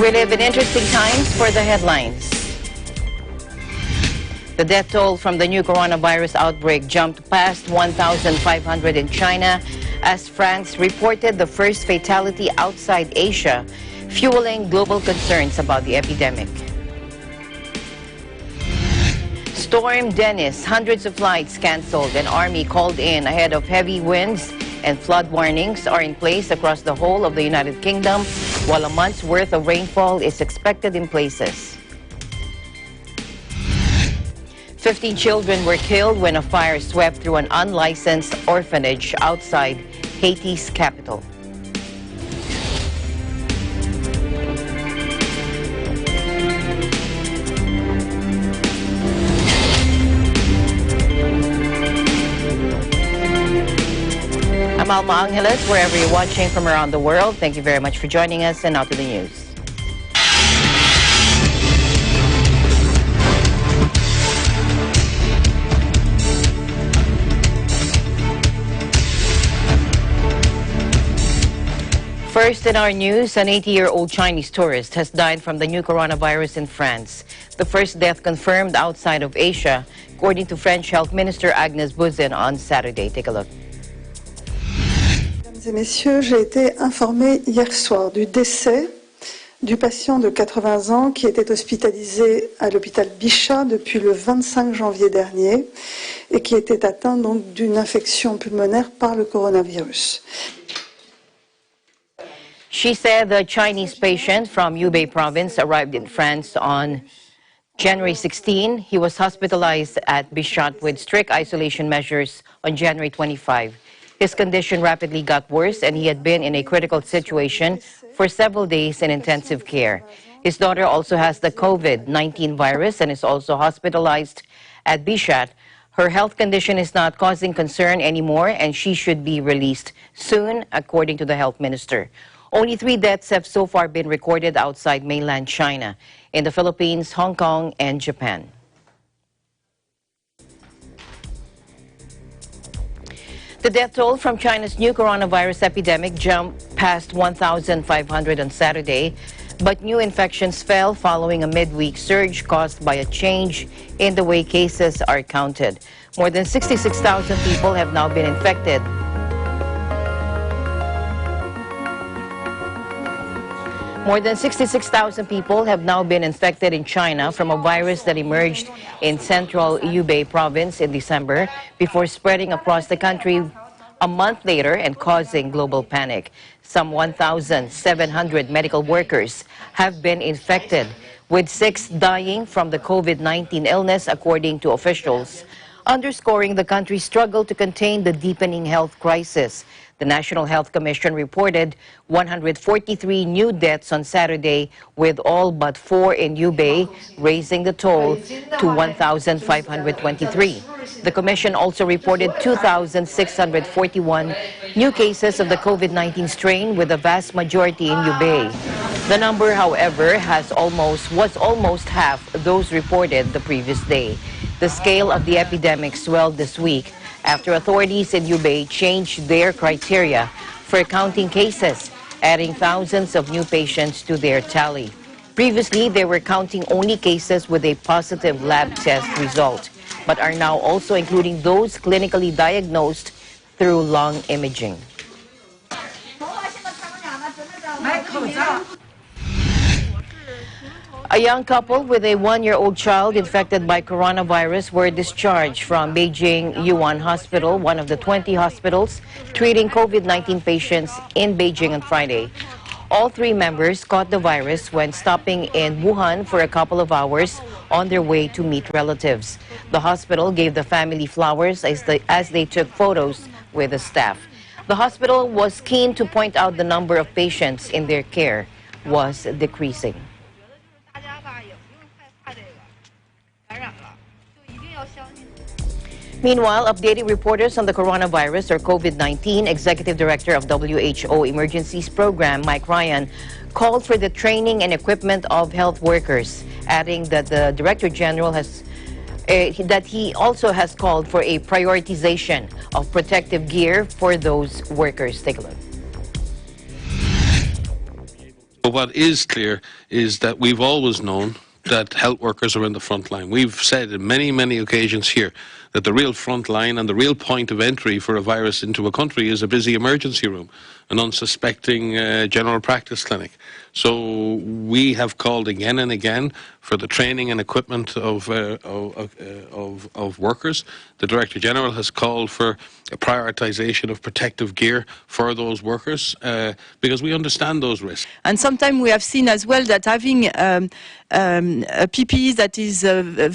We live in interesting times for the headlines. The death toll from the new coronavirus outbreak jumped past 1,500 in China as France reported the first fatality outside Asia, fueling global concerns about the epidemic. Storm Dennis, hundreds of flights canceled and army called in ahead of heavy winds, and flood warnings are in place across the whole of the United Kingdom, while a month's worth of rainfall is expected in places. 15 children were killed when a fire swept through an unlicensed orphanage outside Haiti's capital. I'm Alma Angeles, wherever you're watching from around the world. Thank you very much for joining us, and now to the news. First in our news, an 80-year-old Chinese tourist has died from the new coronavirus in France. The first death confirmed outside of Asia, according to French Health Minister Agnès Buzyn on Saturday. Take a look. Mesdames et messieurs, j'ai été informée hier soir du décès du patient de 80 ans qui était hospitalisé à l'hôpital Bichat depuis le 25 janvier dernier et qui était atteint donc d'une infection pulmonaire par le coronavirus. She said the Chinese patient from Hubei province arrived in France on January 16. He was hospitalized at Bichat with strict isolation measures on January 25. His condition rapidly got worse and he had been in a critical situation for several days in intensive care. His daughter also has the COVID-19 virus and is also hospitalized at Bichat. Her health condition is not causing concern anymore and she should be released soon, according to the health minister. Only 3 deaths have so far been recorded outside mainland China, in the Philippines, Hong Kong, and Japan. The death toll from China's new coronavirus epidemic jumped past 1,500 on Saturday, but new infections fell following a midweek surge caused by a change in the way cases are counted. More than 66,000 people have now been infected. More than 66,000 people have now been infected in China from a virus that emerged in central Hubei province in December before spreading across the country a month later and causing global panic. Some 1,700 medical workers have been infected, with 6 dying from the COVID-19 illness, according to officials, underscoring the country's struggle to contain the deepening health crisis. The National Health Commission reported 143 new deaths on Saturday, with all but 4 in Hubei, raising the toll to 1,523. The Commission also reported 2,641 new cases of the COVID-19 strain, with the vast majority in Hubei. The number, however, was almost half those reported the previous day. The scale of the epidemic swelled this week after authorities in Hubei changed their criteria for counting cases, adding thousands of new patients to their tally. Previously, they were counting only cases with a positive lab test result, but are now also including those clinically diagnosed through lung imaging. A young couple with a 1-year-old child infected by coronavirus were discharged from Beijing Yuan Hospital, one of the 20 hospitals treating COVID-19 patients in Beijing on Friday. All 3 members caught the virus when stopping in Wuhan for a couple of hours on their way to meet relatives. The hospital gave the family flowers as they took photos with the staff. The hospital was keen to point out the number of patients in their care was decreasing. Meanwhile, updating reporters on the coronavirus or COVID-19, Executive Director of WHO Emergencies Program, Mike Ryan, called for the training and equipment of health workers, adding that the Director General that he also has called for a prioritization of protective gear for those workers. Take a look. what is clear is that we've always known that health workers are in the front line. We've said on many, many occasions here that the real front line and the real point of entry for a virus into a country is a busy emergency room, an unsuspecting general practice clinic. So we have called again and again for the training and equipment of workers. The Director General has called for a prioritisation of protective gear for those workers because we understand those risks. And sometimes we have seen as well that having a PPE that is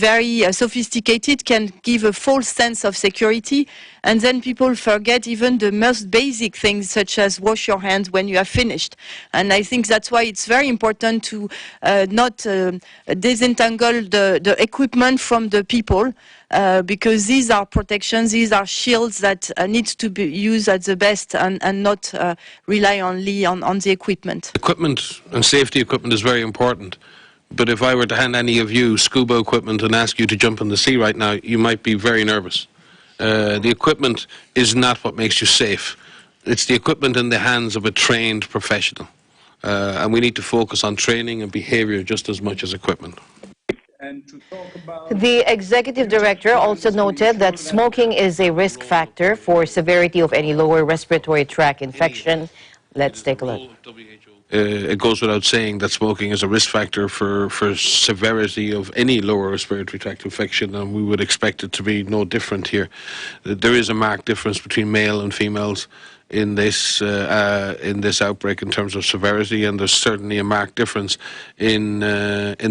very sophisticated can give a false sense of security, and then people forget even the most basic things such as wash your hands when you are finished. And I think that's why it's very important to not disentangle the equipment from the people, because these are protections, these are shields that need to be used at the best and not rely only on the equipment. Equipment and safety equipment is very important. But if I were to hand any of you scuba equipment and ask you to jump in the sea right now, you might be very nervous. The equipment is not what makes you safe. It's the equipment in the hands of a trained professional. And we need to focus on training and behaviour just as much as equipment. The executive director also noted that smoking is a risk factor for severity of any lower respiratory tract infection. Let's take a look. It goes without saying that smoking is a risk factor for severity of any lower respiratory tract infection, and we would expect it to be no different here. There is a marked difference between male and females in this outbreak in terms of severity, and there's certainly a marked difference in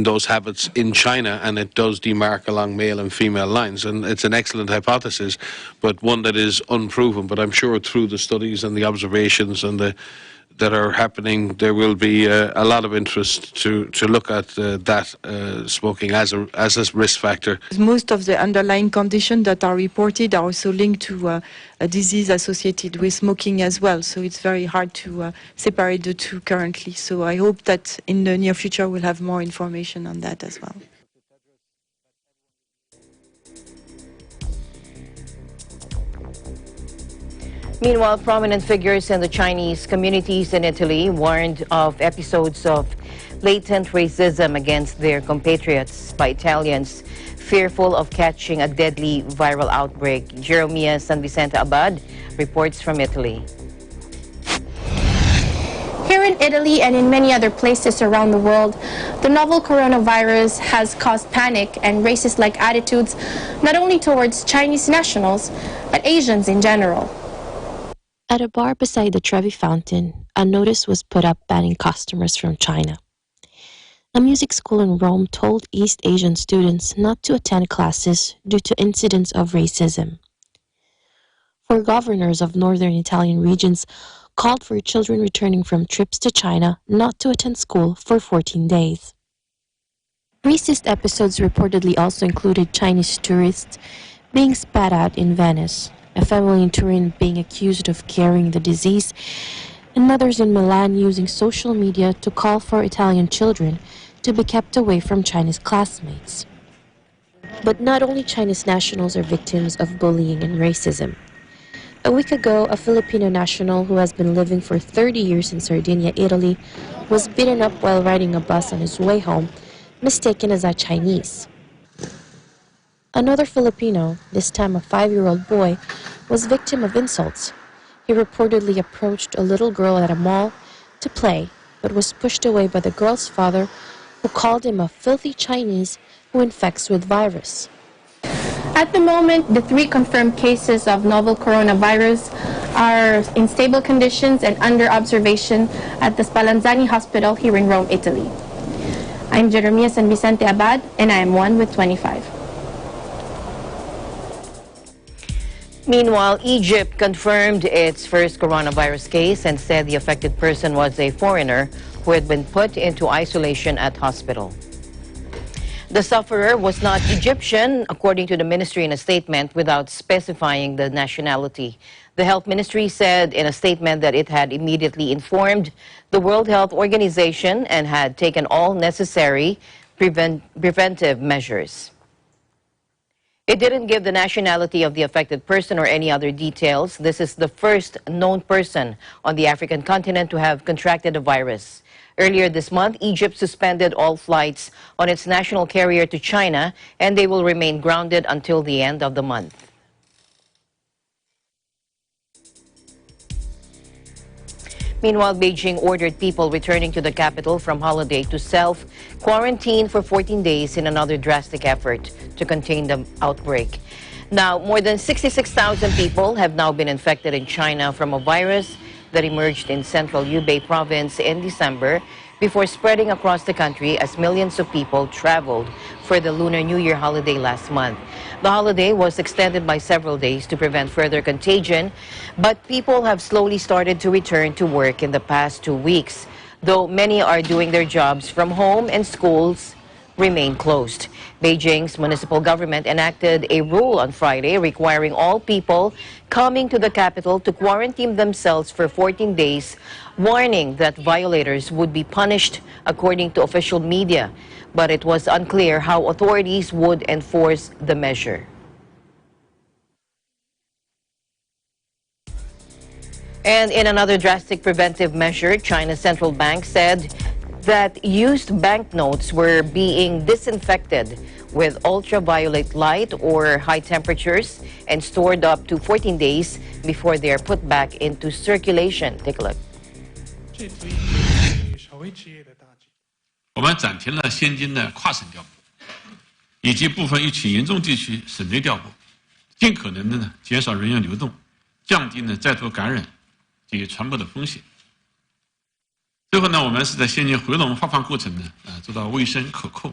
those habits in China, and it does demark along male and female lines. And it's an excellent hypothesis, but one that is unproven. But I'm sure through the studies and the observations and that are happening, there will be a lot of interest to look at smoking as a risk factor. Most of the underlying conditions that are reported are also linked to a disease associated with smoking as well. So it's very hard to separate the two currently. So I hope that in the near future we'll have more information on that as well. Meanwhile, prominent figures in the Chinese communities in Italy warned of episodes of latent racism against their compatriots by Italians fearful of catching a deadly viral outbreak. Jeremiah San Vicente Abad reports from Italy. Here in Italy and in many other places around the world, the novel coronavirus has caused panic and racist-like attitudes not only towards Chinese nationals, but Asians in general. At a bar beside the Trevi Fountain, a notice was put up banning customers from China. A music school in Rome told East Asian students not to attend classes due to incidents of racism. Four governors of northern Italian regions called for children returning from trips to China not to attend school for 14 days. Racist episodes reportedly also included Chinese tourists being spat out in Venice, a family in Turin being accused of carrying the disease, and mothers in Milan using social media to call for Italian children to be kept away from Chinese classmates. But not only Chinese nationals are victims of bullying and racism. A week ago, a Filipino national who has been living for 30 years in Sardinia, Italy, was beaten up while riding a bus on his way home, mistaken as a Chinese. Another Filipino, this time a 5-year-old boy, was victim of insults. He reportedly approached a little girl at a mall to play, but was pushed away by the girl's father, who called him a filthy Chinese who infects with virus. At the moment, the 3 confirmed cases of novel coronavirus are in stable conditions and under observation at the Spallanzani Hospital here in Rome, Italy. I'm Jeremiah San Vicente Abad, and I am 1 with 25. Meanwhile, Egypt confirmed its first coronavirus case and said the affected person was a foreigner who had been put into isolation at hospital. The sufferer was not Egyptian, according to the ministry in a statement, without specifying the nationality. The health ministry said in a statement that it had immediately informed the World Health Organization and had taken all necessary preventive measures. It didn't give the nationality of the affected person or any other details. This is the first known person on the African continent to have contracted the virus. Earlier this month, Egypt suspended all flights on its national carrier to China, and they will remain grounded until the end of the month. Meanwhile, Beijing ordered people returning to the capital from holiday to self-quarantine for 14 days in another drastic effort to contain the outbreak. Now, more than 66,000 people have now been infected in China from a virus that emerged in central Hubei province in December before spreading across the country as millions of people traveled for the Lunar New Year holiday last month. The holiday was extended by several days to prevent further contagion, but people have slowly started to return to work in the past 2 weeks, though many are doing their jobs from home and schools remain closed. Beijing's municipal government enacted a rule on Friday requiring all people coming to the capital to quarantine themselves for 14 days, warning that violators would be punished according to official media. But it was unclear how authorities would enforce the measure. And in another drastic preventive measure, China's central bank said that used banknotes were being disinfected with ultraviolet light or high temperatures and stored up to 14 days before they are put back into circulation. Take a look. 我们暂停了现金的跨省调拨，以及部分疫情严重地区省内调拨，尽可能的呢减少人员流动，降低呢在途感染及传播的风险。最后呢，我们是在现金回笼发放过程呢做到卫生可控。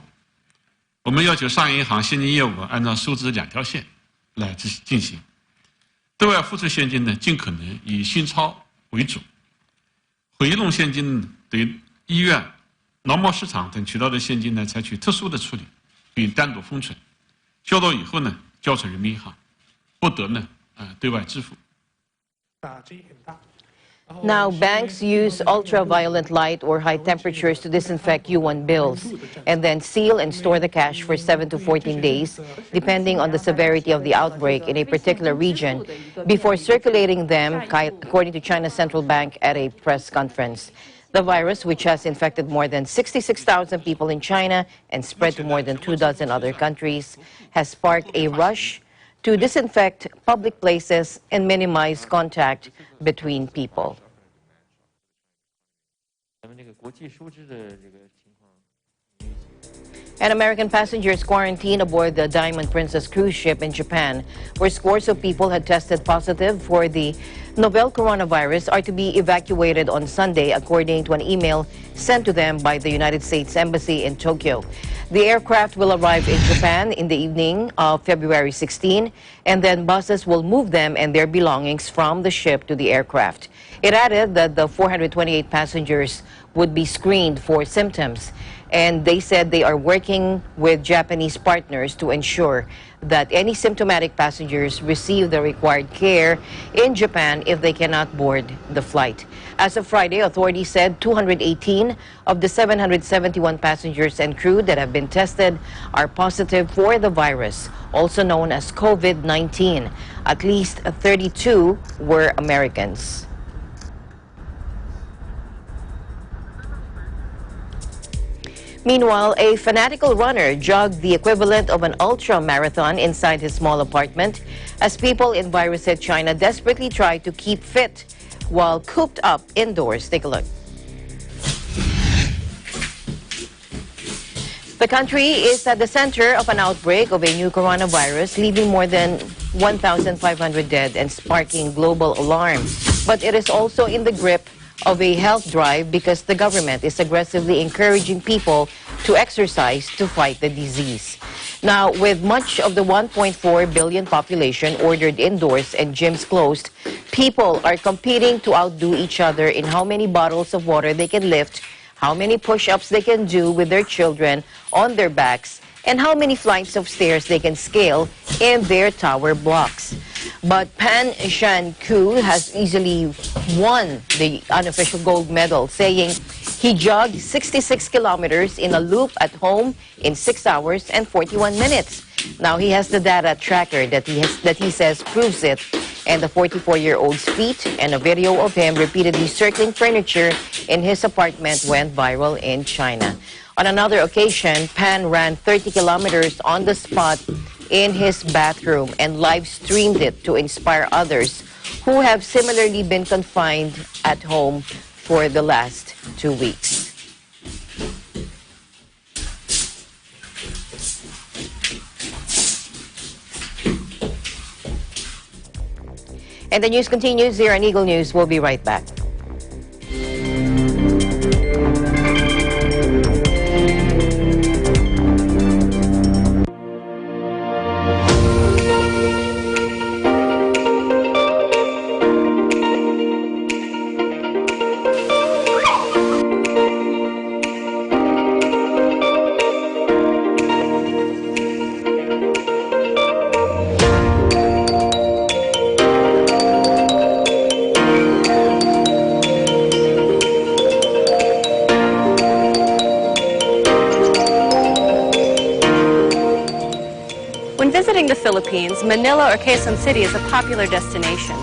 我们要求商业银行现金业务按照收支2条线来进行，对外付出现金呢尽可能以新钞为主，回笼现金对医院、劳贸市场等渠道的现金呢采取特殊的处理，并单独封存，消毒以后呢交存人民银行，不得呢对外支付。Now, banks use ultraviolet light or high temperatures to disinfect yuan bills and then seal and store the cash for 7 to 14 days, depending on the severity of the outbreak in a particular region, before circulating them, according to China's central bank at a press conference. The virus, which has infected more than 66,000 people in China and spread to more than 24 other countries, has sparked a rush to disinfect public places and minimize contact between people. And American passengers quarantined aboard the Diamond Princess cruise ship in Japan, where scores of people had tested positive for the novel coronavirus, are to be evacuated on Sunday, according to an email sent to them by the United States Embassy in Tokyo. The aircraft will arrive in Japan in the evening of February 16, and then buses will move them and their belongings from the ship to the aircraft. It added that the 428 passengers would be screened for symptoms, and they said they are working with Japanese partners to ensure that any symptomatic passengers receive the required care in Japan if they cannot board the flight. As of Friday, authorities said 218 of the 771 passengers and crew that have been tested are positive for the virus, also known as COVID-19. At least 32 were Americans. Meanwhile, a fanatical runner jogged the equivalent of an ultra-marathon inside his small apartment as people in virus-hit China desperately try to keep fit while cooped up indoors. Take a look. The country is at the center of an outbreak of a new coronavirus, leaving more than 1,500 dead and sparking global alarm. But it is also in the grip of a health drive because the government is aggressively encouraging people to exercise to fight the disease. Now, with much of the 1.4 billion population ordered indoors and gyms closed, people are competing to outdo each other in how many bottles of water they can lift, how many push-ups they can do with their children on their backs, and how many flights of stairs they can scale in their tower blocks. But Pan Shan-ku has easily won the unofficial gold medal, saying he jogged 66 kilometers in a loop at home in 6 hours and 41 minutes. Now he has the data tracker that he says proves it, and the 44-year-old's feet, and a video of him repeatedly circling furniture in his apartment went viral in China. On another occasion, Pan ran 30 kilometers on the spot in his bathroom and live streamed it to inspire others who have similarly been confined at home for the last 2 weeks. And the news continues here on Eagle News. We'll be right back. Visiting the Philippines, Manila or Quezon City is a popular destination.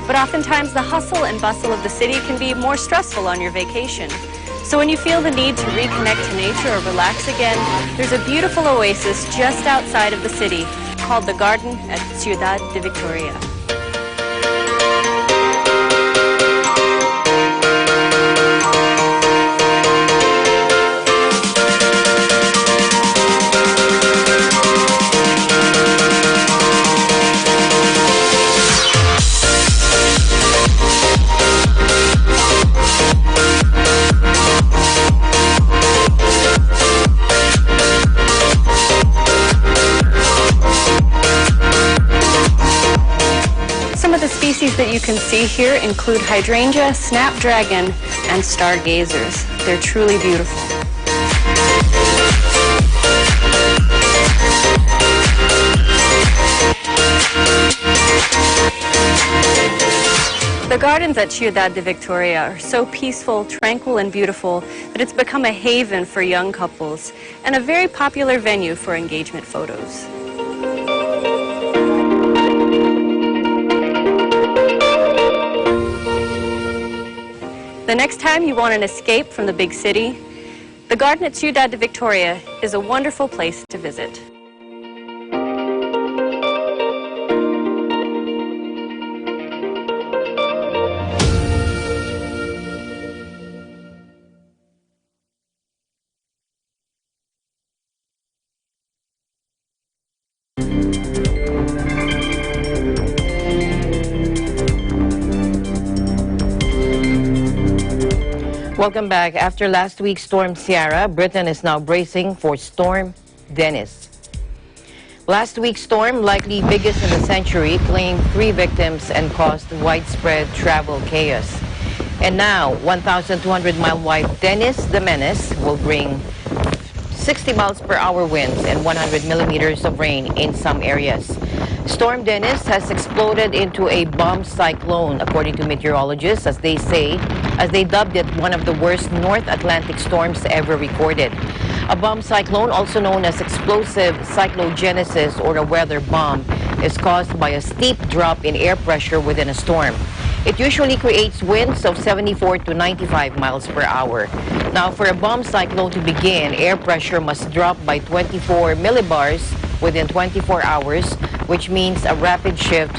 But oftentimes the hustle and bustle of the city can be more stressful on your vacation. So when you feel the need to reconnect to nature or relax again, there's a beautiful oasis just outside of the city called the Garden at Ciudad de Victoria. That you can see here include hydrangea, snapdragon, and stargazers. They're truly beautiful. The gardens at Ciudad de Victoria are so peaceful, tranquil, and beautiful that it's become a haven for young couples and a very popular venue for engagement photos. The next time you want an escape from the big city, the garden at Ciudad de Victoria is a wonderful place to visit. Welcome back. After last week's Storm Ciara, Britain is now bracing for Storm Dennis. Last week's storm, likely biggest in the century, claimed 3 victims and caused widespread travel chaos. And now, 1,200-mile wide Dennis the Menace will bring 60 miles per hour winds and 100 millimeters of rain in some areas. Storm Dennis has exploded into a bomb cyclone, according to meteorologists, as they dubbed it one of the worst North Atlantic storms ever recorded. A bomb cyclone, also known as explosive cyclogenesis or a weather bomb, is caused by a steep drop in air pressure within a storm. It usually creates winds of 74 to 95 miles per hour. Now, for a bomb cyclone to begin, air pressure must drop by 24 millibars within 24 hours, which means a rapid shift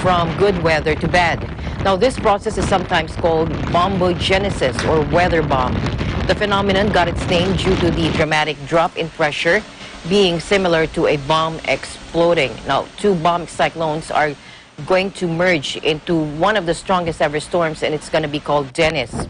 from good weather to bad. Now, this process is sometimes called bombogenesis or weather bomb. The phenomenon got its name due to the dramatic drop in pressure being similar to a bomb exploding. Now, 2 bomb cyclones are going to merge into one of the strongest ever storms, and it's going to be called Dennis.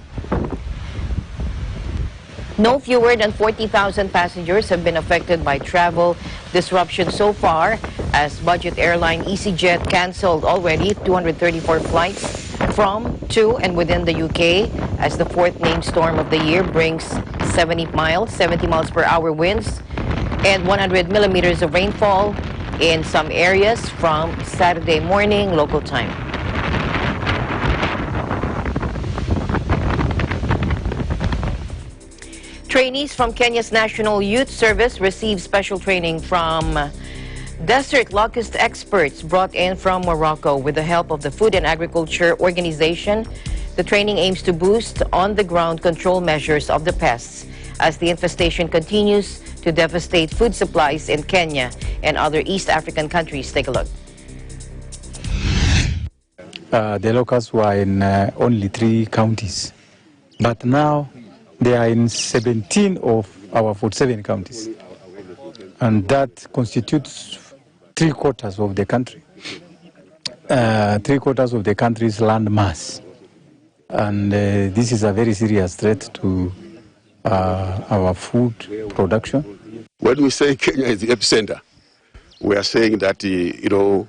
No fewer than 40,000 passengers have been affected by travel disruption so far, as budget airline EasyJet canceled already 234 flights from, to, and within the UK, as the 4th named storm of the year brings 70 miles per hour winds and 100 millimeters of rainfall in some areas from Saturday morning local time. Trainees from Kenya's National Youth Service received special training from Desert locust experts brought in from Morocco with the help of the Food and Agriculture Organization. The training aims to boost on-the-ground control measures of the pests as the infestation continues to devastate food supplies in Kenya and other East African countries. Take a look. The locusts were in only 3 counties, but now they are in 17 of our 47 counties, and that constitutes 3/4 of the country, 3/4 of the country's land mass, and this is a very serious threat to our food production. When we say Kenya is the epicenter, we are saying that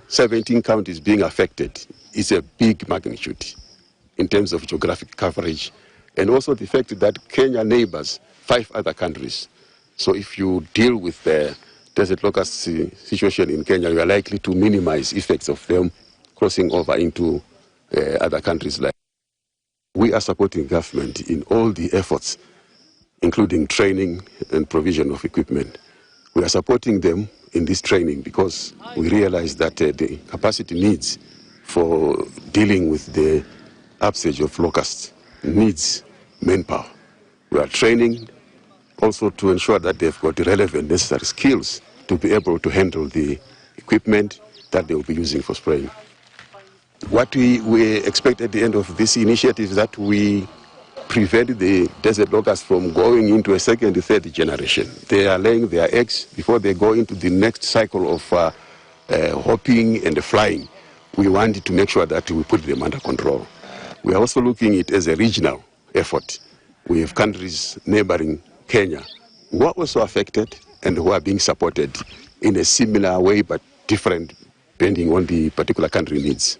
17 counties being affected is a big magnitude in terms of geographic coverage, and also the fact that Kenya neighbors 5 other countries. So if you deal with the desert locust situation in Kenya, you are likely to minimize effects of them crossing over into other countries. We are supporting government in all the efforts, including training and provision of equipment. We are supporting them in this training because we realize that the capacity needs for dealing with the upsurge of locusts needs manpower. We are training also to ensure that they've got the relevant necessary skills to be able to handle the equipment that they will be using for spraying. What we expect at the end of this initiative is that we prevent the desert locusts from going into a second, third generation. They are laying their eggs before they go into the next cycle of hopping and flying. We want to make sure that we put them under control. We are also looking at it as a regional effort. We have countries neighboring Kenya who are also affected and who are being supported in a similar way but different depending on the particular country needs.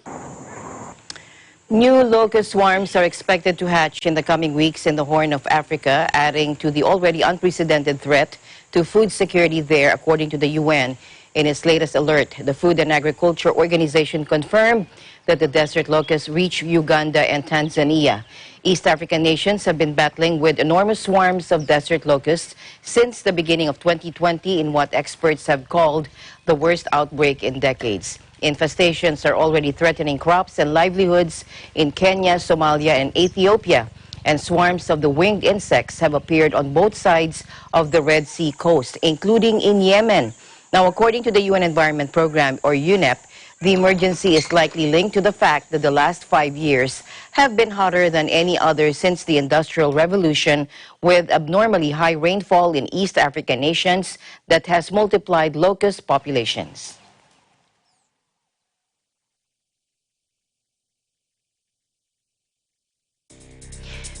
New locust swarms are expected to hatch in the coming weeks in the Horn of Africa, adding to the already unprecedented threat to food security there, according to the UN. In its latest alert, the Food and Agriculture Organization confirmed that the desert locusts reached Uganda and Tanzania. East African nations have been battling with enormous swarms of desert locusts since the beginning of 2020 in what experts have called the worst outbreak in decades. Infestations are already threatening crops and livelihoods in Kenya, Somalia, and Ethiopia, and swarms of the winged insects have appeared on both sides of the Red Sea coast, including in Yemen. Now, according to the UN Environment Program, or UNEP, the emergency is likely linked to the fact that the last 5 years have been hotter than any other since the Industrial Revolution, with abnormally high rainfall in East African nations that has multiplied locust populations.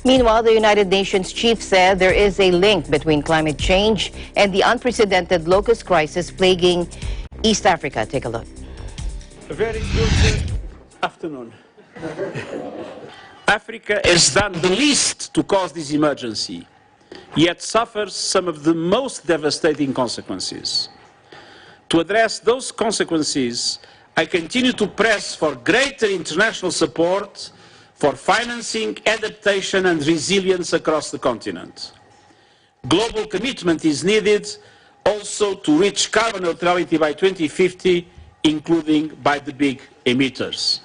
Meanwhile, the United Nations chief said there is a link between climate change and the unprecedented locust crisis plaguing East Africa. Take a look. A very good afternoon. Africa has done the least to cause this emergency, yet suffers some of the most devastating consequences. To address those consequences, I continue to press for greater international support for financing, adaptation and resilience across the continent. Global commitment is needed also to reach carbon neutrality by 2050, including by the big emitters.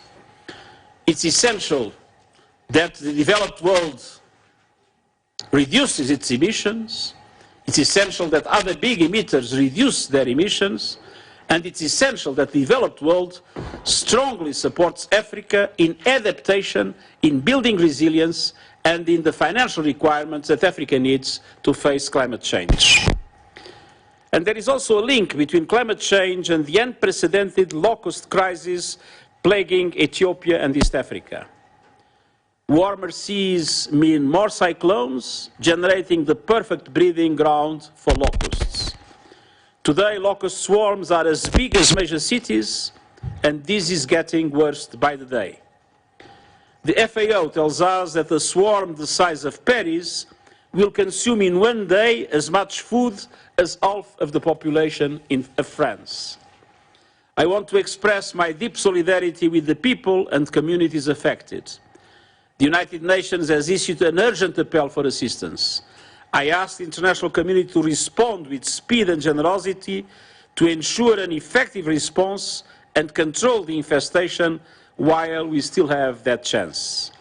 It's essential that the developed world reduces its emissions. It's essential that other big emitters reduce their emissions. And it's essential that the developed world strongly supports Africa in adaptation, in building resilience, and in the financial requirements that Africa needs to face climate change. And there is also a link between climate change and the unprecedented locust crisis plaguing Ethiopia and East Africa. Warmer seas mean more cyclones, generating the perfect breeding ground for locusts. Today, locust swarms are as big as major cities, and this is getting worse by the day. The FAO tells us that a swarm the size of Paris will consume in one day as much food as half of the population of France. I want to express my deep solidarity with the people and communities affected. The United Nations has issued an urgent appeal for assistance. I ask the international community to respond with speed and generosity to ensure an effective response and control the infestation while we still have that chance.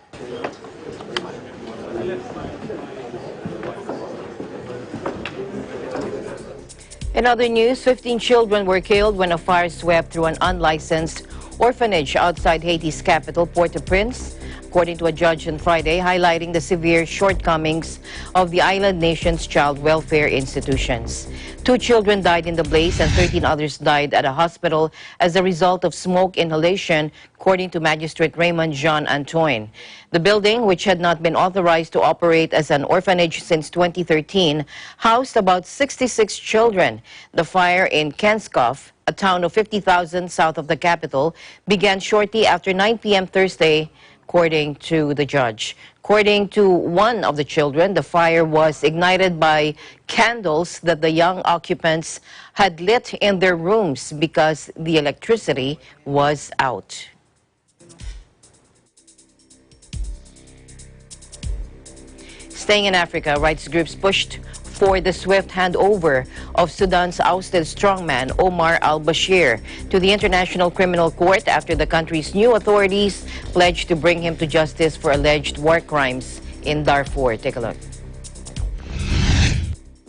In other news, 15 children were killed when a fire swept through an unlicensed orphanage outside Haiti's capital, Port-au-Prince, according to a judge on Friday, highlighting the severe shortcomings of the island nation's child welfare institutions. 2 children died in the blaze and 13 others died at a hospital as a result of smoke inhalation, according to Magistrate Raymond Jean Antoine. The building, which had not been authorized to operate as an orphanage since 2013, housed about 66 children. The fire in Kenskoff, a town of 50,000 south of the capital, began shortly after 9 p.m. Thursday, according to the judge. According to one of the children, the fire was ignited by candles that the young occupants had lit in their rooms because the electricity was out. Staying in Africa, rights groups pushed for the swift handover of Sudan's ousted strongman Omar al-Bashir to the International Criminal Court after the country's new authorities pledged to bring him to justice for alleged war crimes in Darfur. Take a look.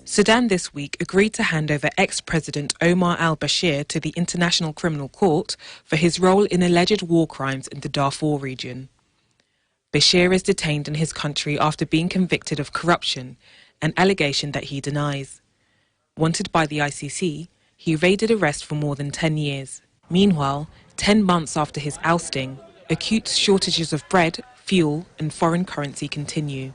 Sudan this week agreed to hand over ex-President Omar al-Bashir to the International Criminal Court for his role in alleged war crimes in the Darfur region. Bashir is detained in his country after being convicted of corruption, an allegation that he denies. Wanted by the ICC, he evaded arrest for more than 10 years. Meanwhile, 10 months after his ousting, acute shortages of bread, fuel and foreign currency continue.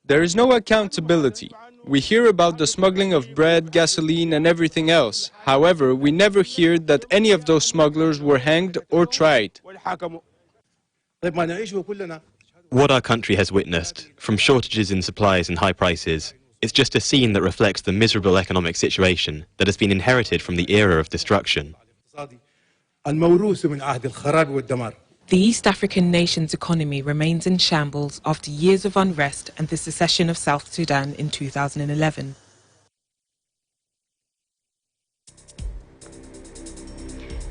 There is no accountability. We hear about the smuggling of bread, gasoline and everything else. However, we never hear that any of those smugglers were hanged or tried. What our country has witnessed, from shortages in supplies and high prices, is just a scene that reflects the miserable economic situation that has been inherited from the era of destruction. The East African nation's economy remains in shambles after years of unrest and the secession of South Sudan in 2011.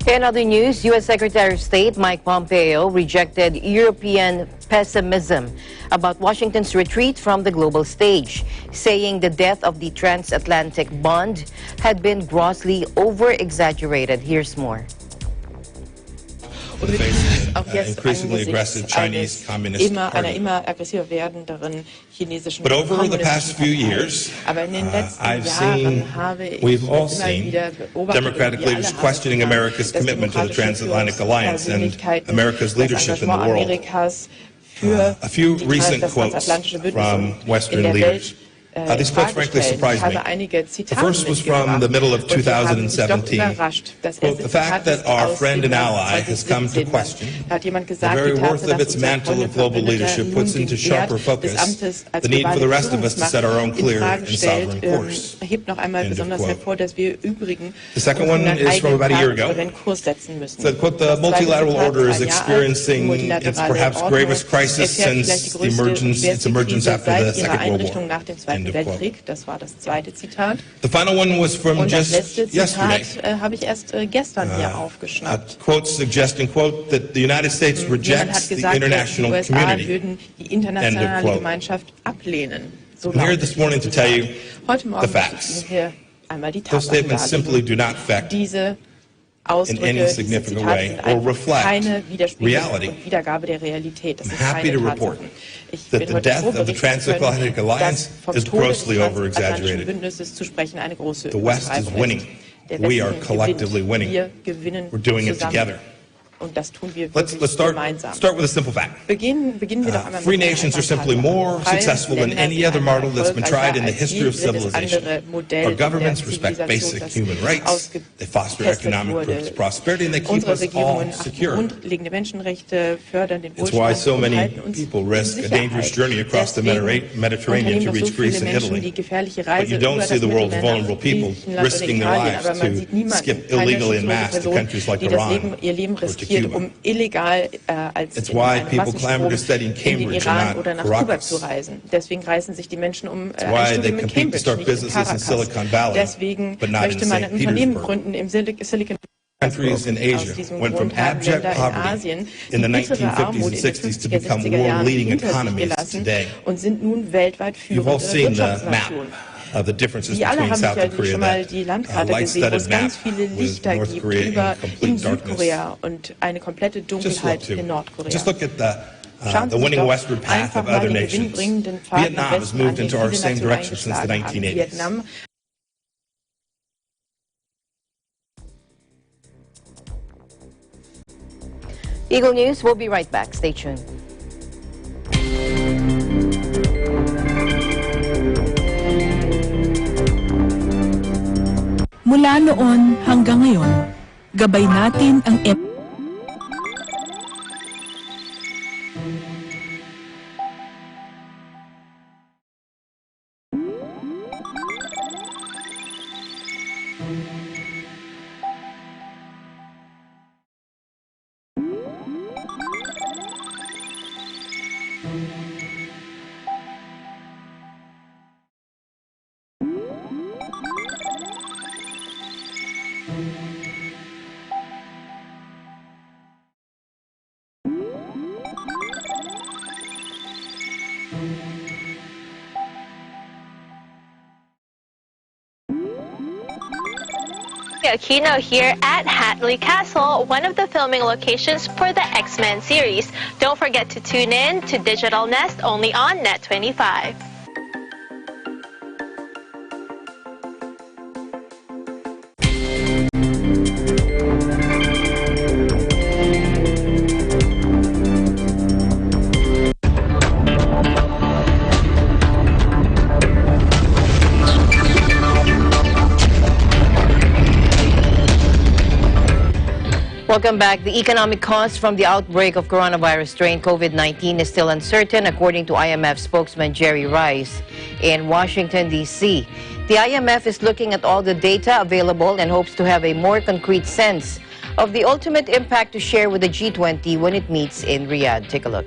In other news, U.S. Secretary of State Mike Pompeo rejected European pessimism about Washington's retreat from the global stage, saying the death of the transatlantic bond had been grossly over-exaggerated. Here's more. Und wir befinden uns auch jetzt angesichts einer immer aggressiver werdenderen chinesischen Kommunismus. Aber in den letzten Jahren habe ich immer wieder beobachtet, wie alle questioning America's commitment to the Transatlantic Alliance and America's leadership in the world. A few recent quotes from Western leaders. These quotes frankly surprised me. The first was from the middle of 2017. Quote, the fact that our friend and ally has come to question the very worth of its mantle of global leadership puts into sharper focus the need for the rest of us to set our own clear and sovereign course. End of quote. The second one is from about a year ago. It said, quote, the multilateral order is experiencing its perhaps gravest crisis since its emergence after the Second World War. Weltkrieg, das war das zweite Zitat. The final one was from Und das just letzte yesterday. Zitat habe ich erst gestern hier aufgeschnappt. Quotes suggesting, quote, that the United States rejects the international die USA community. würden die internationale Gemeinschaft ablehnen. So I'm here this morning to tell you Heute Morgen the facts. möchte ich Ihnen hier einmal die Those Tatsachen statements simply do not affect Diese in Ausdrücke, any diese significant Zitate way sind or einfach reflect keine Widerspiegelung reality. und Wiedergabe der Realität. Das I'm ist happy keine to report Tatsache. Ich that bin the heute death froh, of the berichten zu können, Transatlantic Alliance dass vom is Tode des grossly transatlantischen over-exaggerated. Bündnisses zu sprechen eine große The West is Übertreibung winning. ist. Der We are Westen collectively gewinnt. winning. Wir gewinnen We're doing it zusammen. together. Und das tun wir Let's wirklich gemeinsam. start with a simple fact. Beginnen wir doch einmal Free mit einer nations are einfachen simply Tatsache. more Freie successful than Länder any sind other model that's been tried in the erfolgreicher history of als jedes civilization. andere Modell Our der governments respect Zivilisation, basic das human rights, they foster ausgetestet economic wurde. prosperity, and they keep Unsere us all Regierungen achten secure. grundlegende Menschenrechte, fördern den It's why Wohlstand so und many halten uns people in risk a Sicherheit. dangerous journey across the Deswegen Mediterranean to unternehmen reach so Greece viele and Menschen Italy. die gefährliche But Reise you don't über see das the world's Mittelmeer vulnerable nach people Griechenland oder risking their Italien, lives aber man to sieht niemanden, skip keine illegally en schutzlose masse to Person, countries like die das Iran ihr Leben or to hier, um illegal als in einem Massenstrom in den Iran oder nach Kuba zu reisen. Deswegen reisen sich die Menschen um ein Studium in Cambridge, nicht in Caracas. Deswegen möchte man ein Unternehmen gründen im Silicon Countries in Asia went from abject poverty in the 1950s and 60s to become world-leading economies today. Und sind nun weltweit führende Wirtschaftsnationen. The differences Wir alle between haben South sicherlich Korea, schon mal die Landkarte gesehen, wo es ganz viele Lichter gibt über in Südkorea und eine komplette Dunkelheit in Nordkorea. Just look at Schauen the Sie sich winning doch westward path einfach of mal other den nations. gewinnbringenden Pfad Vietnam nach has Westen an, moved den into our viele same Nationen direction since the eingeschlagen haben. 1980s. Vietnam Eagle News, we'll be right back. Stay tuned. Mula noon hanggang ngayon, gabay natin ang Aquino here at Hatley Castle, one of the filming locations for the X-Men series. Don't forget to tune in to Digital Nest only on Net 25. Welcome back. The economic cost from the outbreak of coronavirus strain COVID-19 is still uncertain, according to IMF spokesman Jerry Rice in Washington, D.C. The IMF is looking at all the data available and hopes to have a more concrete sense of the ultimate impact to share with the G20 when it meets in Riyadh. Take a look.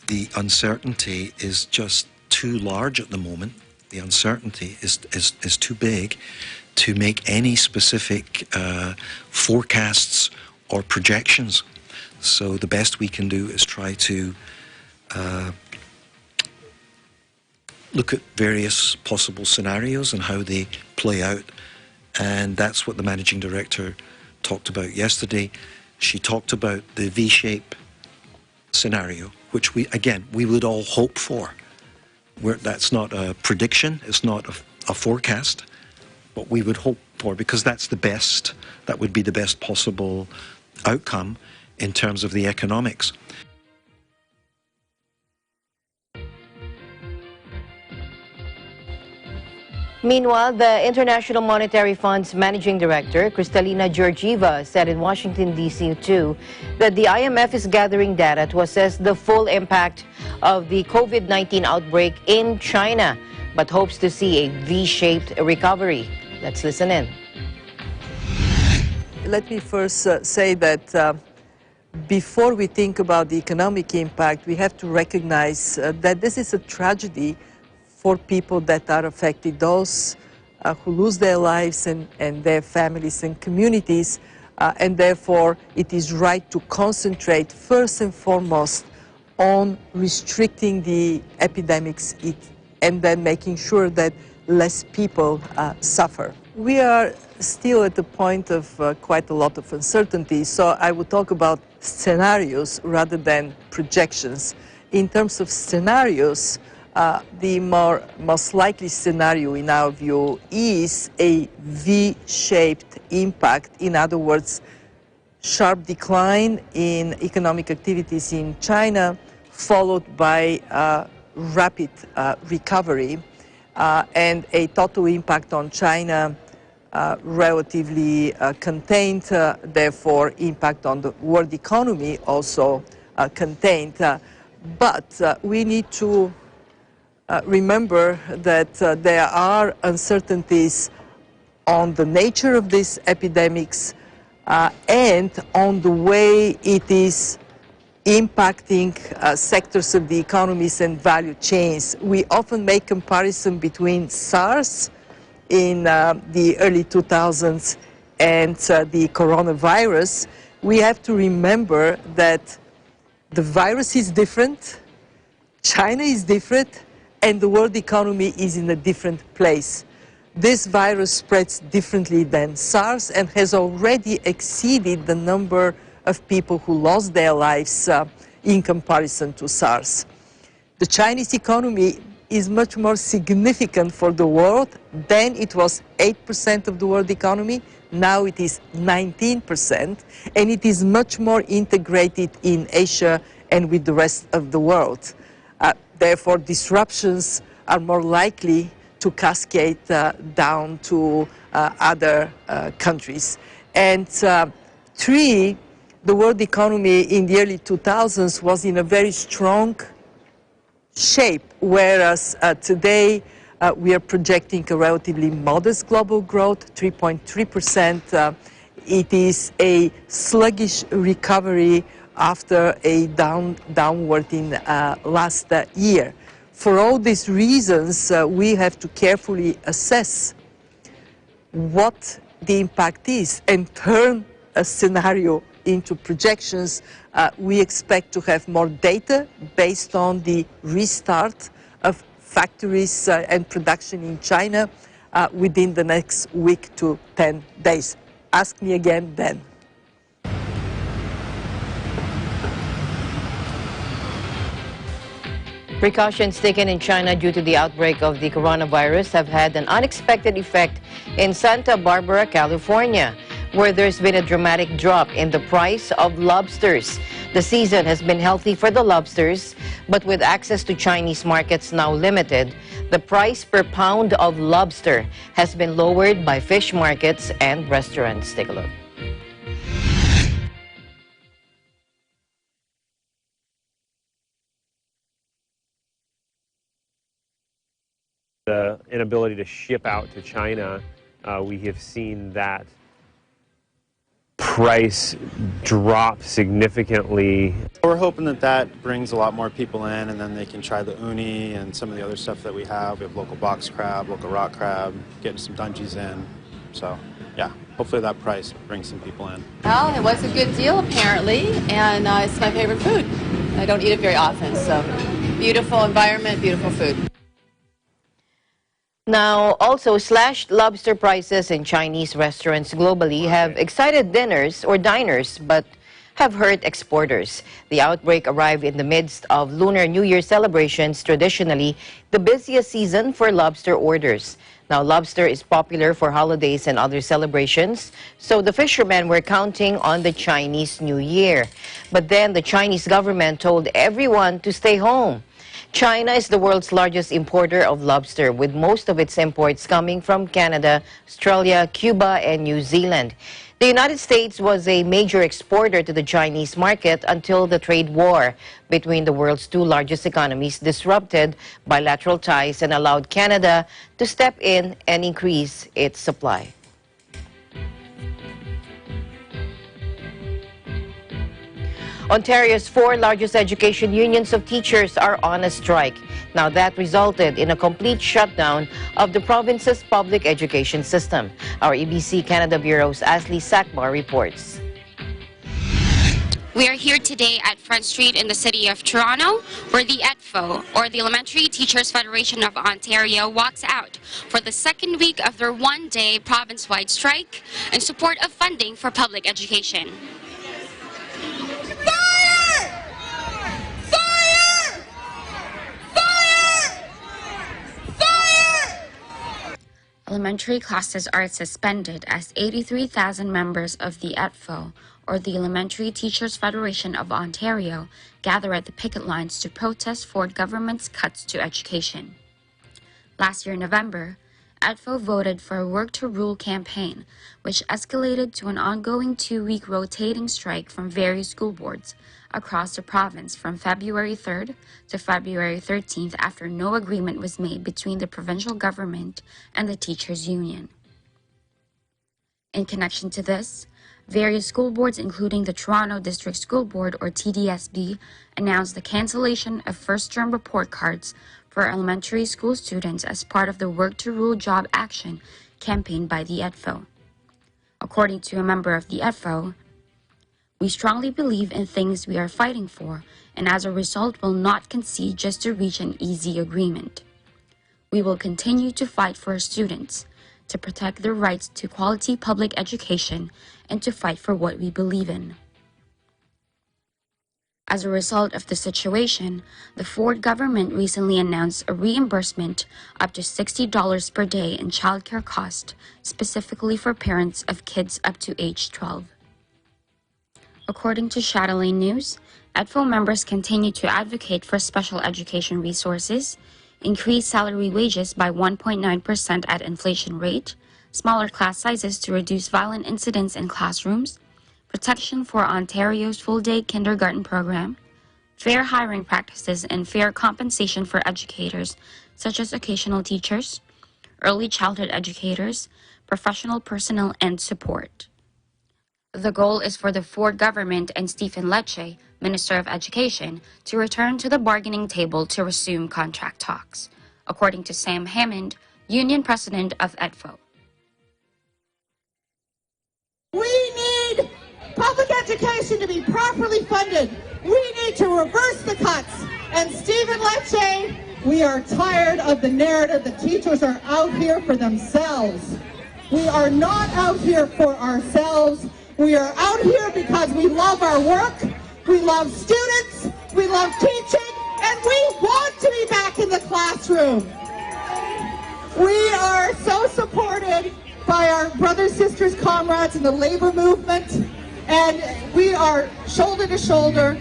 The uncertainty is just too large at the moment. The uncertainty is too big to make any specific forecasts or projections. So the best we can do is try to look at various possible scenarios and how they play out. And that's what the managing director talked about yesterday. She talked about the V-shape scenario, which we would all hope for. That's not a prediction, it's not a forecast. What we would hope for, because that would be the best possible outcome in terms of the economics. Meanwhile, the International Monetary Fund's managing director, Kristalina Georgieva, said in Washington, D.C. too, that the IMF is gathering data to assess the full impact of the COVID-19 outbreak in China, but hopes to see a V-shaped recovery. Let's listen in. Let me first say that before we think about the economic impact, we have to recognize that this is a tragedy for people that are affected, those who lose their lives and their families and communities, and therefore it is right to concentrate first and foremost on restricting the epidemics and then making sure that less people suffer. We are still at the point of quite a lot of uncertainty, so I would talk about scenarios rather than projections. In terms of scenarios, the most likely scenario in our view is a V-shaped impact. In other words, sharp decline in economic activities in China, followed by rapid recovery, and a total impact on China relatively contained, therefore impact on the world economy also contained. But we need to remember that there are uncertainties on the nature of these epidemics, and on the way it is impacting sectors of the economies and value chains. We often make comparison between SARS in the early 2000s and the coronavirus. We have to remember that the virus is different, China is different, and the world economy is in a different place. This virus spreads differently than SARS and has already exceeded the number of people who lost their lives in comparison to SARS. The Chinese economy is much more significant for the world. Then it was 8% of the world economy. Now it is 19%, and it is much more integrated in Asia and with the rest of the world. Therefore, disruptions are more likely to cascade down to other countries. And three, the world economy in the early 2000s was in a very strong shape, whereas today we are projecting a relatively modest global growth, 3.3%. It is a sluggish recovery after a downward in last year. For all these reasons, we have to carefully assess what the impact is and turn a scenario into projections. We expect to have more data based on the restart of factories and production in China within the next week to 10 days. Ask me again then. Precautions taken in China due to the outbreak of the coronavirus have had an unexpected effect in Santa Barbara, California, where there's been a dramatic drop in the price of lobsters. The season has been healthy for the lobsters, but with access to Chinese markets now limited, the price per pound of lobster has been lowered by fish markets and restaurants. Take a look. The inability to ship out to China, we have seen that price drop significantly. We're hoping that that brings a lot more people in, and then they can try the uni and some of the other stuff that we have. We have local box crab, local rock crab, getting some dungeons in. So, yeah, hopefully that price brings some people in. Well, it was a good deal apparently, and it's my favorite food. I don't eat it very often, so beautiful environment, beautiful food. Now, also slashed lobster prices in Chinese restaurants globally have excited diners, but have hurt exporters. The outbreak arrived in the midst of Lunar New Year celebrations, traditionally the busiest season for lobster orders. Now, lobster is popular for holidays and other celebrations, so the fishermen were counting on the Chinese New Year. But then the Chinese government told everyone to stay home. China is the world's largest importer of lobster, with most of its imports coming from Canada, Australia, Cuba, and New Zealand. The United States was a major exporter to the Chinese market until the trade war between the world's two largest economies disrupted bilateral ties and allowed Canada to step in and increase its supply. Ontario's four largest education unions of teachers are on a strike. Now, that resulted in a complete shutdown of the province's public education system. Our EBC Canada Bureau's Ashley Sakbar reports. We are here today at Front Street in the city of Toronto, where the ETFO, or the Elementary Teachers Federation of Ontario, walks out for the second week of their one-day province-wide strike in support of funding for public education. Elementary classes are suspended as 83,000 members of the ETFO, or the Elementary Teachers Federation of Ontario, gather at the picket lines to protest for government's cuts to education. Last year in November, ETFO voted for a Work to Rule campaign, which escalated to an ongoing 2-week rotating strike from various school boards across the province from February 3rd to February 13th after no agreement was made between the provincial government and the teachers' union. In connection to this, Various school boards, including the Toronto District School Board, or TDSB, announced the cancellation of first-term report cards for elementary school students as part of the Work to Rule Job Action campaign by the EDFO. According to a member of the EDFO, "We strongly believe in things we are fighting for, and as a result will not concede just to reach an easy agreement. We will continue to fight for our students, to protect their rights to quality public education, and to fight for what we believe in." As a result of the situation, the Ford government recently announced a reimbursement up to $60 per day in childcare costs, specifically for parents of kids up to age 12. According to Chatelaine News, EDFO members continue to advocate for special education resources, increase salary wages by 1.9% at inflation rate, smaller class sizes to reduce violent incidents in classrooms, protection for Ontario's full-day kindergarten program, fair hiring practices and fair compensation for educators, such as occasional teachers, early childhood educators, professional personnel, and support. The goal is for the Ford government and Stephen Lecce, Minister of Education, to return to the bargaining table to resume contract talks, according to Sam Hammond, Union President of EDFO. We need public education to be properly funded. We need to reverse the cuts. And Stephen Lecce, we are tired of the narrative that teachers are out here for themselves. We are not out here for ourselves. We are out here because we love our work, we love students, we love teaching, and we want to be back in the classroom. We are so supported by our brothers, sisters, comrades in the labor movement, and we are shoulder to shoulder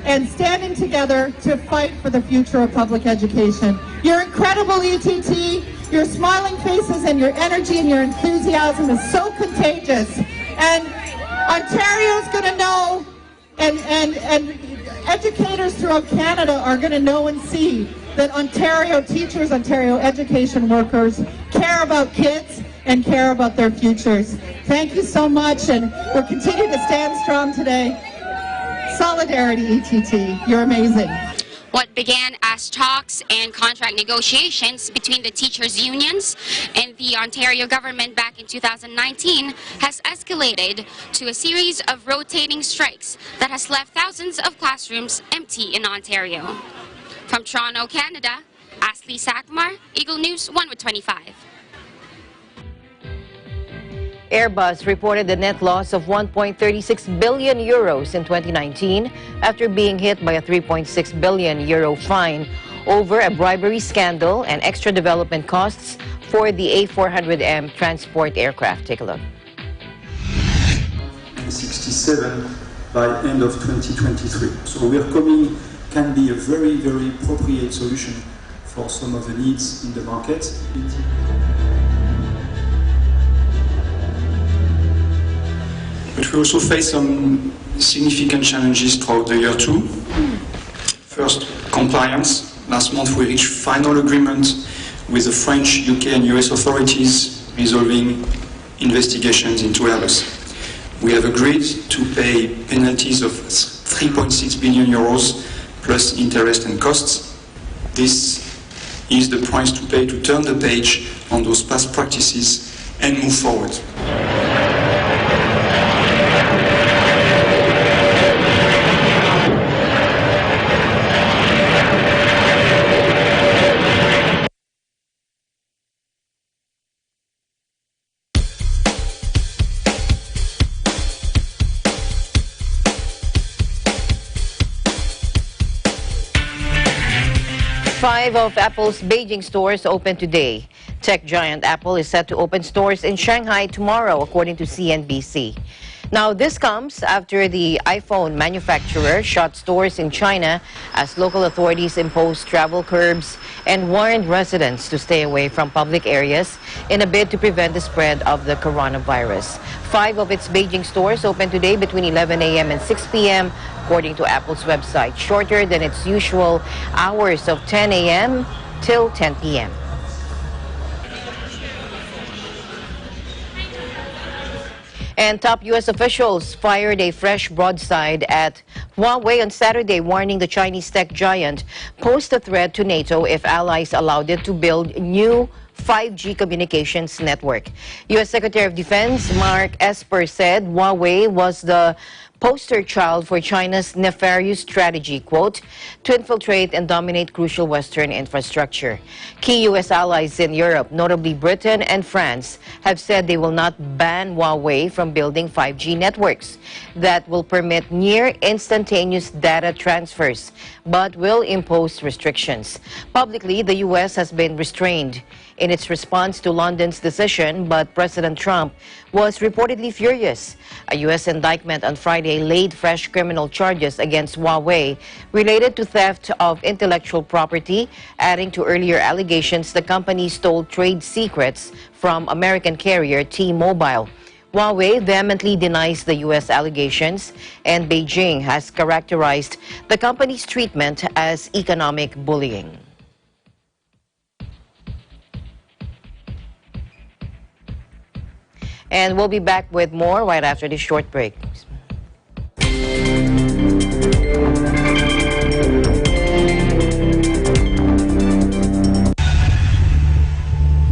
and standing together to fight for the future of public education. You're incredible, ETT. Your smiling faces and your energy and your enthusiasm is so contagious. And Ontario's going to know, and educators throughout Canada are going to know and see that Ontario teachers, Ontario education workers care about kids and care about their futures. Thank you so much, and we'll continue to stand strong today. Solidarity, ETT. You're amazing. What began as talks and contract negotiations between the teachers' unions and the Ontario government back in 2019 has escalated to a series of rotating strikes that has left thousands of classrooms empty in Ontario. From Toronto, Canada, Ashley Sakmar, Eagle News 1/25. Airbus reported a net loss of 1.36 billion euros in 2019 after being hit by a 3.6 billion euro fine over a bribery scandal and extra development costs for the A400M transport aircraft. Take a look. 67 by end of 2023. So welcoming can be a very, very appropriate solution for some of the needs in the market. But we also face some significant challenges throughout the year too. First, compliance. Last month we reached final agreement with the French, UK and US authorities resolving investigations into Airbus. We have agreed to pay penalties of 3.6 billion euros plus interest and costs. This is the price to pay to turn the page on those past practices and move forward. Five of Apple's Beijing stores open today. Tech giant Apple is set to open stores in Shanghai tomorrow, according to CNBC. Now, this comes after the iPhone manufacturer shut stores in China as local authorities imposed travel curbs and warned residents to stay away from public areas in a bid to prevent the spread of the coronavirus. Five of its Beijing stores open today between 11 a.m. and 6 p.m., according to Apple's website, shorter than its usual hours of 10 a.m. till 10 p.m. And top U.S. officials fired a fresh broadside at Huawei on Saturday, warning the Chinese tech giant posed a threat to NATO if allies allowed it to build new 5G communications network. U.S. Secretary of Defense Mark Esper said Huawei was the poster child for China's nefarious strategy, quote, to infiltrate and dominate crucial Western infrastructure. Key U.S. allies in Europe, notably Britain and France, have said they will not ban Huawei from building 5G networks that will permit near instantaneous data transfers, but will impose restrictions. Publicly, the U.S. has been restrained in its response to London's decision, but President Trump was reportedly furious. A U.S. indictment on Friday laid fresh criminal charges against Huawei related to theft of intellectual property, adding to earlier allegations the company stole trade secrets from American carrier T-Mobile. Huawei vehemently denies the U.S. allegations, and Beijing has characterized the company's treatment as economic bullying. And we'll be back with more right after this short break.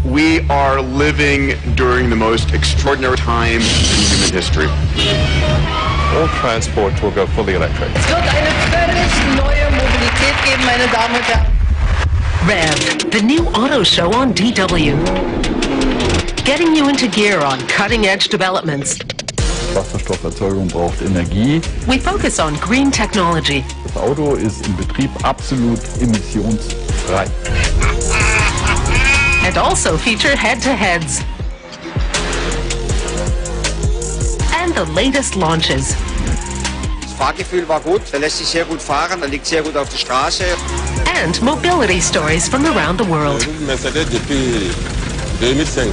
We are living during the most extraordinary time in human history. All transport will go fully electric. Es wird eine völlig neue Mobilität geben, meine Damen und Herren. Rev, the new auto show on DW. Getting you into gear on cutting-edge developments. Wasserstofferzeugung braucht Energie. We focus on green technology. Das Auto ist im Betrieb absolut emissionsfrei. And also feature head-to-heads. And the latest launches. Das Fahrgefühl war gut, er lässt sich sehr gut fahren, er liegt sehr gut auf der Straße. And mobility stories from around the world. Mercedes depuis 2005.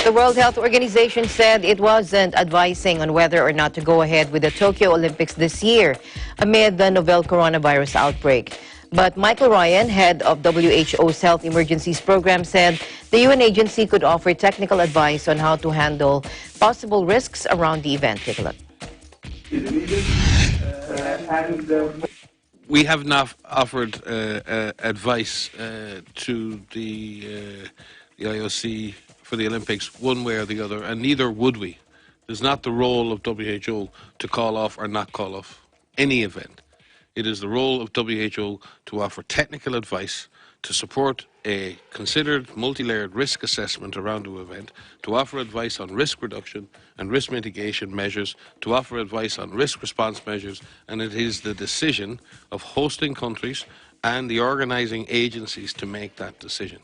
The World Health Organization said it wasn't advising on whether or not to go ahead with the Tokyo Olympics this year amid the novel coronavirus outbreak. But Michael Ryan, head of WHO's Health Emergencies Program, said the UN agency could offer technical advice on how to handle possible risks around the event. Take a look. We have not offered advice to the IOC for the Olympics one way or the other, and neither would we. It's not the role of WHO to call off or not call off any event. It is the role of WHO to offer technical advice, to support a considered multi-layered risk assessment around the event, to offer advice on risk reduction and risk mitigation measures, to offer advice on risk response measures, and it is the decision of hosting countries and the organising agencies to make that decision.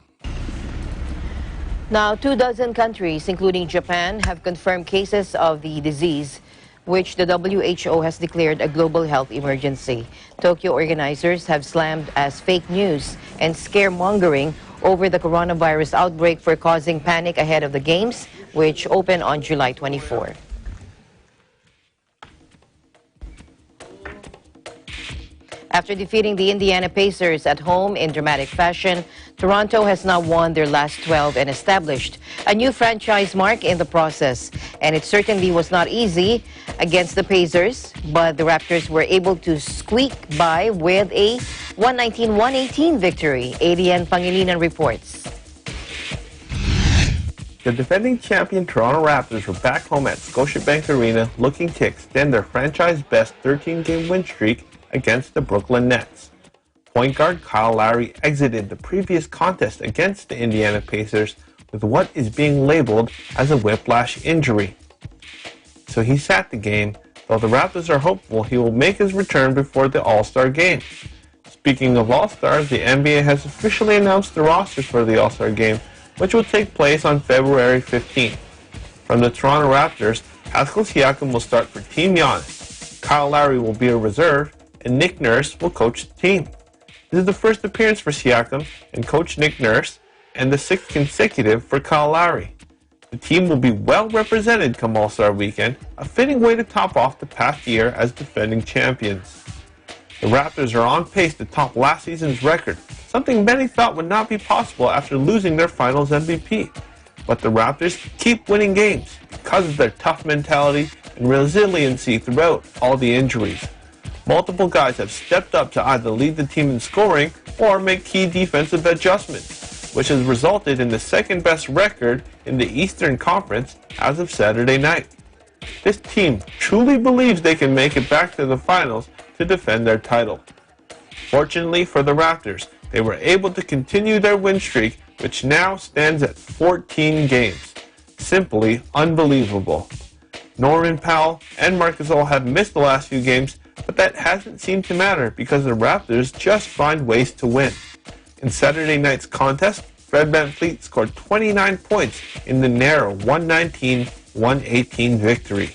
Now, 24 countries, including Japan, have confirmed cases of the disease, which the WHO has declared a global health emergency. Tokyo organizers have slammed as fake news and scaremongering over the coronavirus outbreak for causing panic ahead of the Games, which open on July 24. After defeating the Indiana Pacers at home in dramatic fashion, Toronto has now won their last 12 and established a new franchise mark in the process. And it certainly was not easy against the Pacers, but the Raptors were able to squeak by with a 119-118 victory. Adrian Pangilinan reports. The defending champion Toronto Raptors were back home at Scotiabank Arena looking to extend their franchise-best 13-game win streak against the Brooklyn Nets. Point guard Kyle Lowry exited the previous contest against the Indiana Pacers with what is being labeled as a whiplash injury. So he sat the game, though the Raptors are hopeful he will make his return before the All-Star game. Speaking of All-Stars, the NBA has officially announced the rosters for the All-Star game, which will take place on February 15th. From the Toronto Raptors, Pascal Siakam will start for Team Giannis. Kyle Lowry will be a reserve, and Nick Nurse will coach the team. This is the first appearance for Siakam and coach Nick Nurse, and the 6th consecutive for Kyle Lowry. The team will be well represented come All-Star Weekend, a fitting way to top off the past year as defending champions. The Raptors are on pace to top last season's record, something many thought would not be possible after losing their finals MVP. But the Raptors keep winning games because of their tough mentality and resiliency throughout all the injuries. Multiple guys have stepped up to either lead the team in scoring or make key defensive adjustments, which has resulted in the second best record in the Eastern Conference as of Saturday night. This team truly believes they can make it back to the finals to defend their title. Fortunately for the Raptors, they were able to continue their win streak, which now stands at 14 games. Simply unbelievable. Norman Powell and Marc Gasol have missed the last few games, but that hasn't seemed to matter because the Raptors just find ways to win. In Saturday night's contest, Fred VanVleet scored 29 points in the narrow 119-118 victory.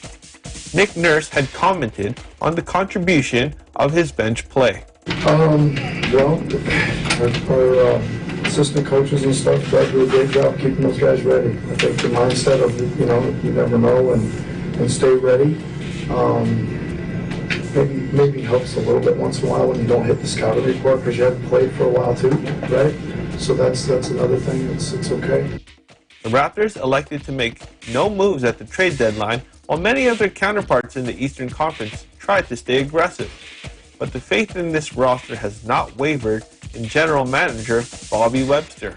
Nick Nurse had commented on the contribution of his bench play. Well, our assistant coaches and stuff try to do a great job keeping those guys ready. I think the mindset of, you never know and stay ready maybe helps a little bit once in a while when you don't hit the scouting report because you haven't played for a while too, right? So that's another thing. It's okay. The Raptors elected to make no moves at the trade deadline, while many of their counterparts in the Eastern Conference tried to stay aggressive. But the faith in this roster has not wavered in General Manager Bobby Webster.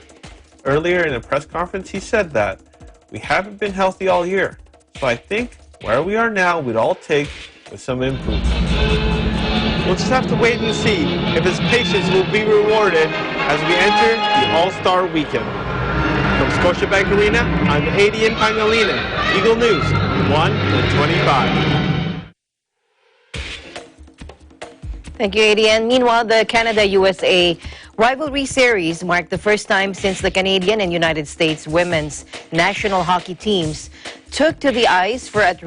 Earlier in a press conference, he said that, "We haven't been healthy all year, so I think where we are now we'd all take with some improvement." We'll just have to wait and see if his patience will be rewarded as we enter the All-Star Weekend. From Scotiabank Arena, I'm Adian Pangalina, Eagle News, 1 and 25. Thank you, Adian. Meanwhile, the Canada-USA rivalry series marked the first time since the Canadian and United States women's national hockey teams took to the ice at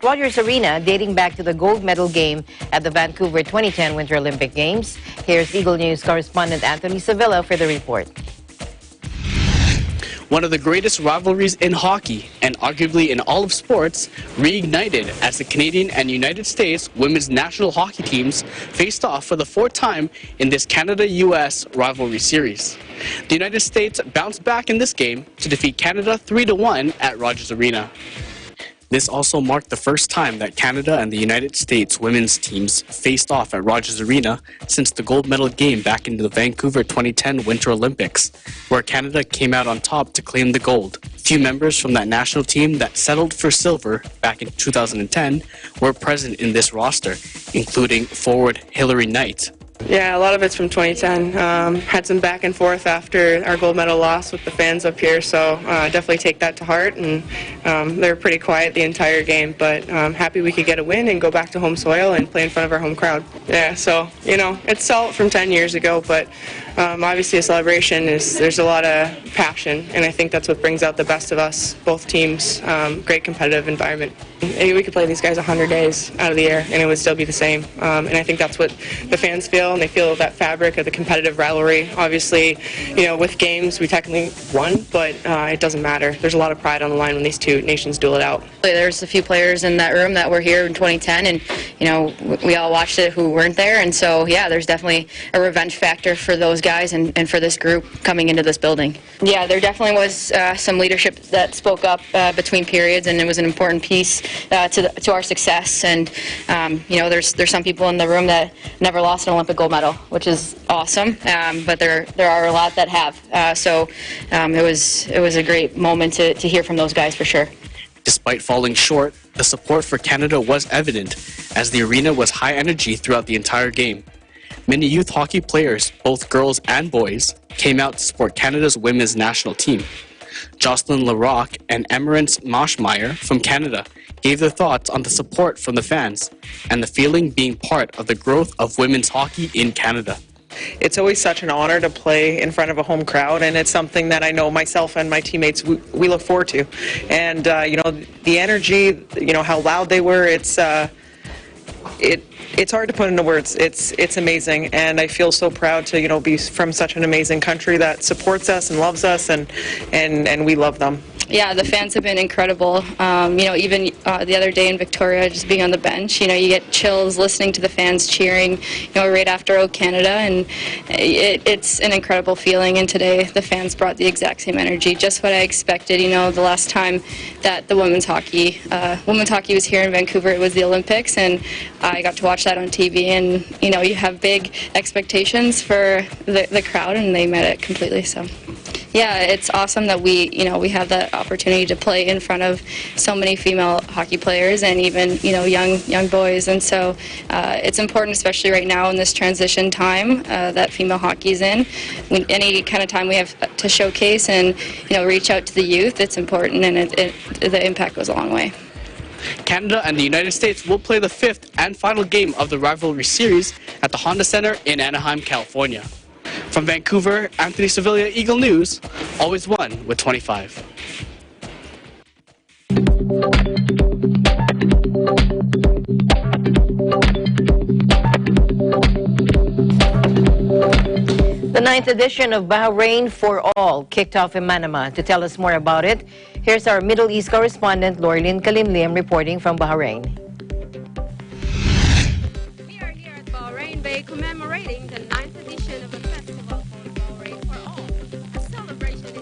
Rogers Arena, dating back to the gold medal game at the Vancouver 2010 Winter Olympic Games. Here's Eagle News correspondent Anthony Sevilla for the report. One of the greatest rivalries in hockey, and arguably in all of sports, reignited as the Canadian and United States women's national hockey teams faced off for the 4th time in this Canada-US rivalry series. The United States bounced back in this game to defeat Canada 3-1 at Rogers Arena. This also marked the first time that Canada and the United States women's teams faced off at Rogers Arena since the gold medal game back in the Vancouver 2010 Winter Olympics, where Canada came out on top to claim the gold. Few members from that national team that settled for silver back in 2010 were present in this roster, including forward Hillary Knight. Yeah, a lot of it's from 2010. Had some back and forth after our gold medal loss with the fans up here, so definitely take that to heart. And they were pretty quiet the entire game, but happy we could get a win and go back to home soil and play in front of our home crowd. Yeah, so, it's salt from 10 years ago, but obviously a celebration there's a lot of passion, and I think that's what brings out the best of us, both teams. Great competitive environment. We could play these guys 100 days out of the year, and it would still be the same. And I think that's what the fans feel, and they feel that fabric of the competitive rivalry. Obviously, with games, we technically won, but it doesn't matter. There's a lot of pride on the line when these two nations duel it out. There's a few players in that room that were here in 2010, and, we all watched it who weren't there. And so, yeah, there's definitely a revenge factor for those guys and for this group coming into this building. Yeah, there definitely was some leadership that spoke up between periods, and it was an important piece to our success. And there's some people in the room that never lost an Olympic gold medal, which is awesome. But there are a lot that have. So it was a great moment to hear from those guys for sure. Despite falling short, the support for Canada was evident, as the arena was high energy throughout the entire game. Many youth hockey players, both girls and boys, came out to support Canada's women's national team. Jocelyn Larocque and Emerence Moshmeyer from Canada gave their thoughts on the support from the fans and the feeling being part of the growth of women's hockey in Canada. It's always such an honor to play in front of a home crowd, and it's something that I know myself and my teammates, we look forward to. And, you know, the energy, you know, how loud they were, it's hard to put into words. It's amazing, and I feel so proud to, you know, be from such an amazing country that supports us and loves us, and we love them. Yeah, the fans have been incredible. You know, even the other day in Victoria, just being on the bench, you know, you get chills listening to the fans cheering, you know, right after O Canada, and it's an incredible feeling. And today, the fans brought the exact same energy, just what I expected. You know, the last time that the women's hockey was here in Vancouver, it was the Olympics, and I got to watch that on TV. And you know, you have big expectations for the crowd, and they met it completely. So. Yeah, it's awesome that we have that opportunity to play in front of so many female hockey players and even, you know, young boys. And so it's important, especially right now in this transition time that female hockey is in. Any kind of time we have to showcase and, you know, reach out to the youth, it's important, and the impact goes a long way. Canada and the United States will play the 5th and final game of the rivalry series at the Honda Center in Anaheim, California. From Vancouver, Anthony Sevilla, Eagle News, always one with 25. The 9th edition of Bahrain for All kicked off in Manama. To tell us more about it, here's our Middle East correspondent, Lorlyn Kalimliam, reporting from Bahrain. We are here at Bahrain Bay commemorating the 9th edition of the festival called Bahrain for All, a celebration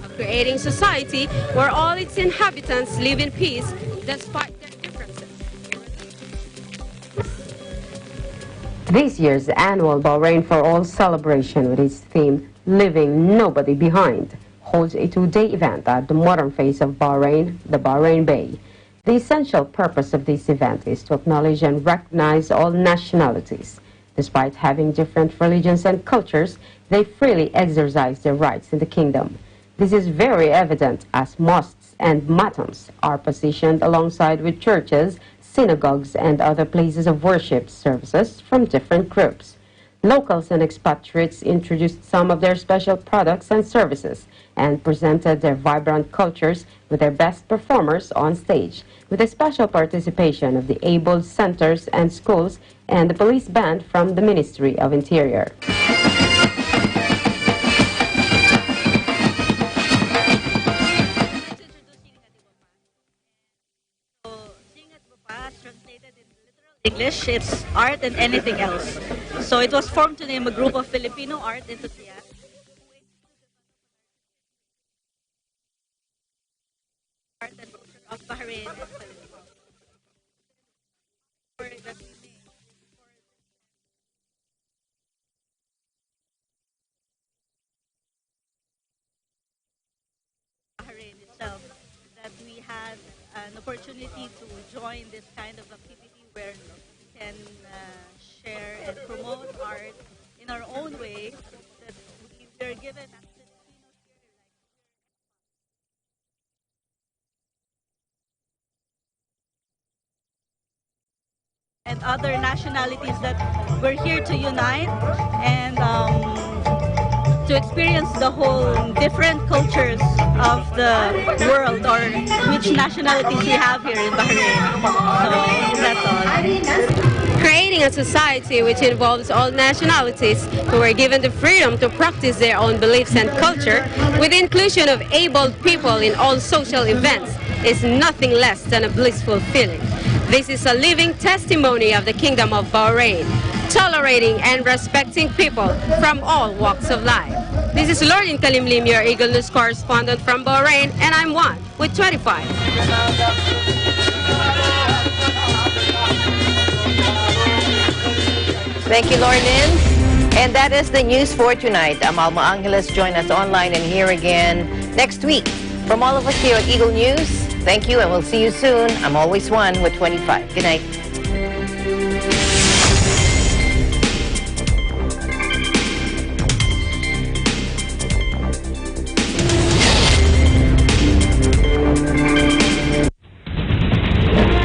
of creating society where all its inhabitants live in peace despite their differences. This year's annual Bahrain for All celebration, with its theme, Leaving Nobody Behind, holds a two-day event at the modern face of Bahrain, the Bahrain Bay. The essential purpose of this event is to acknowledge and recognize all nationalities. Despite having different religions and cultures, they freely exercise their rights in the kingdom. This is very evident as mosques and matams are positioned alongside with churches, synagogues, and other places of worship services from different groups. Locals and expatriates introduced some of their special products and services and presented their vibrant cultures with their best performers on stage, with a special participation of the able centers and schools and the police band from the Ministry of Interior. English, it's art and anything else. So it was formed to name a group of Filipino art enthusiasts of Bahrain and Bahrain itself, that we had an opportunity to join this kind of activity where we can share and promote art in our own way, that we are given access and other nationalities, that we're here to unite and to experience the whole different cultures of the world, or which nationalities we have here in Bahrain. So that's all. Creating a society which involves all nationalities who are given the freedom to practice their own beliefs and culture, with the inclusion of abled people in all social events, is nothing less than a blissful feeling. This is a living testimony of the Kingdom of Bahrain, tolerating and respecting people from all walks of life. This is Lorlyn Kalimliam, your Eagle News correspondent from Bahrain, and I'm one with 25. Thank you, Lorlyn. And that is the news for tonight. I'm Alma Angeles. Join us online and here again next week. From all of us here at Eagle News, thank you, and we'll see you soon. I'm always one with 25. Good night.